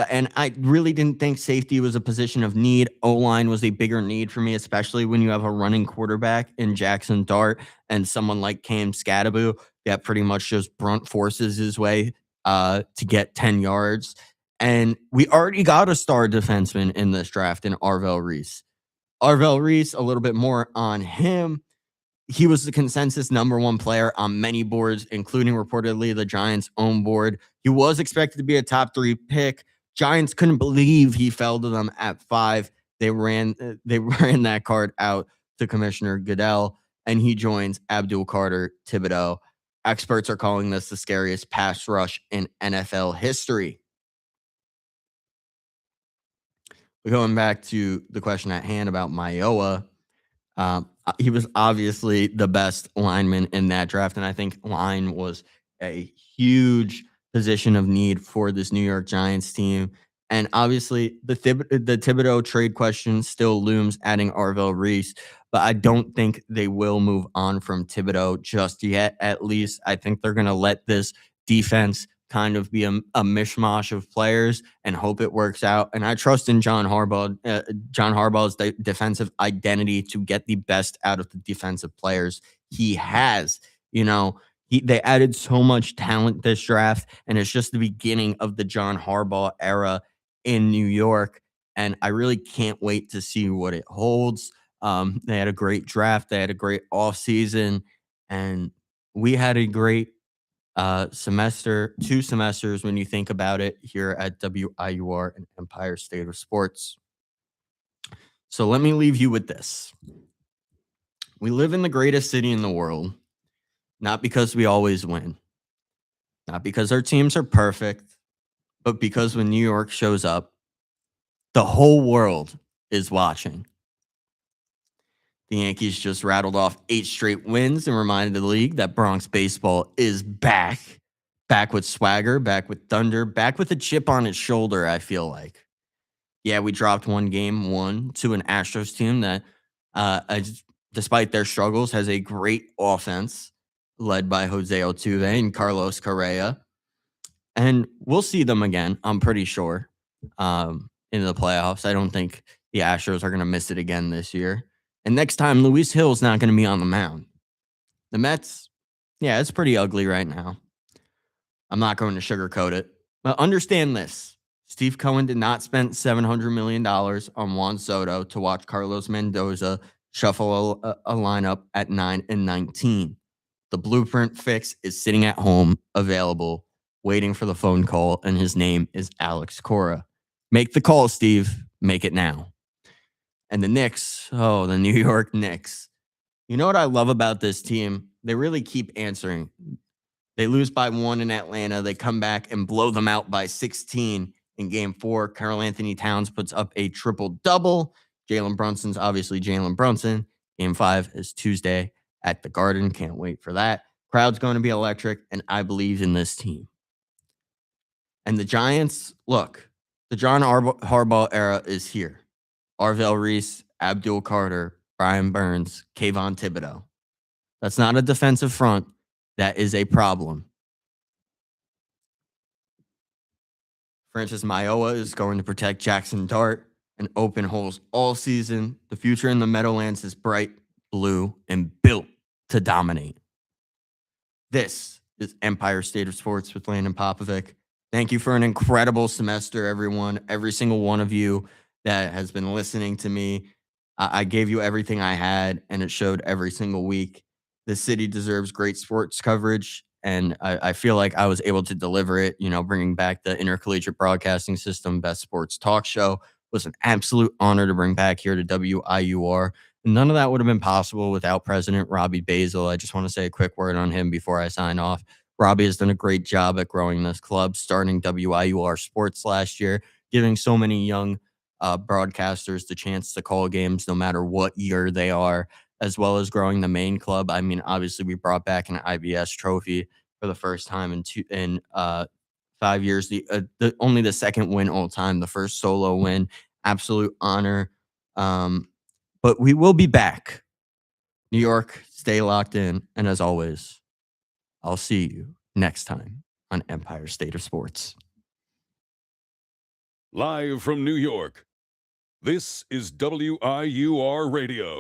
And I really didn't think safety was a position of need. O-line was a bigger need for me, especially when you have a running quarterback in Jackson Dart and someone like Cam Scadaboo that pretty much just brunt forces his way to get 10 yards. And we already got a star defenseman in this draft in Arvell Reese. Arvell Reese, a little bit more on him. He was the consensus number 1 player on many boards, including reportedly the Giants' own board. He was expected to be a top 3 pick. Giants couldn't believe he fell to them at 5. They ran that card out to Commissioner Goodell, and he joins Abdul Carter Thibodeau. Experts are calling this the scariest pass rush in NFL history. Going back to the question at hand about Maioa, he was obviously the best lineman in that draft, and I think line was a huge position of need for this New York Giants team. And obviously, the Thibodeau trade question still looms, adding Arvell Reese. but I don't think they will move on from Thibodeau just yet. At least I think they're going to let this defense kind of be a mishmash of players and hope it works out. And I trust in John Harbaugh's defensive identity to get the best out of the defensive players he has. They added so much talent this draft, and it's just the beginning of the John Harbaugh era in New York. And I really can't wait to see what it holds. They had a great draft. They had a great offseason, and we had a great 2 semesters when you think about it here at WIUR and Empire State of Sports. So let me leave you with this. We live in the greatest city in the world, not because we always win, not because our teams are perfect, but because when New York shows up, the whole world is watching. The Yankees just rattled off 8 straight wins and reminded the league that Bronx baseball is back. Back with swagger, back with thunder, back with a chip on its shoulder, I feel like. Yeah, we dropped 1 game, 1 to an Astros team that, despite their struggles, has a great offense led by Jose Altuve and Carlos Correa. And we'll see them again, I'm pretty sure, in the playoffs. I don't think the Astros are going to miss it again this year. And next time, Luis Hill's not going to be on the mound. The Mets, yeah, it's pretty ugly right now. I'm not going to sugarcoat it. But understand this. Steve Cohen did not spend $700 million on Juan Soto to watch Carlos Mendoza shuffle a lineup at 9 and 19. The blueprint fix is sitting at home, available, waiting for the phone call, and his name is Alex Cora. Make the call, Steve. Make it now. And the Knicks, the New York Knicks. You know what I love about this team? They really keep answering. They lose by 1 in Atlanta. They come back and blow them out by 16 in Game 4. Karl Anthony Towns puts up a triple-double. Jalen Brunson's obviously Jalen Brunson. Game 5 is Tuesday at the Garden. Can't wait for that. Crowd's going to be electric, and I believe in this team. And the Giants, look, the John Harbaugh era is here. Arvell Reese, Abdul Carter, Brian Burns, Kayvon Thibodeau. That's not a defensive front. That is a problem. Francis Maioa is going to protect Jackson Dart and open holes all season. The future in the Meadowlands is bright blue and built to dominate. This is Empire State of Sports with Landon Popovic. Thank you for an incredible semester, everyone. Every single one of you that has been listening to me. I gave you everything I had, and it showed every single week. The city deserves great sports coverage, and I feel like I was able to deliver it. Bringing back the intercollegiate broadcasting system, best sports talk show was an absolute honor to bring back here to WIUR. None of that would have been possible without President Robbie Basil. I just want to say a quick word on him before I sign off. Robbie has done a great job at growing this club, starting WIUR Sports last year, giving so many young broadcasters the chance to call games no matter what year they are, as well as growing the main club. I mean, obviously, we brought back an IBS trophy for the first time in 5 years. Only the second win all time, the first solo win. Absolute honor. But we will be back. New York, stay locked in. And as always, I'll see you next time on Empire State of Sports.
Live from New York, this is WIUR Radio.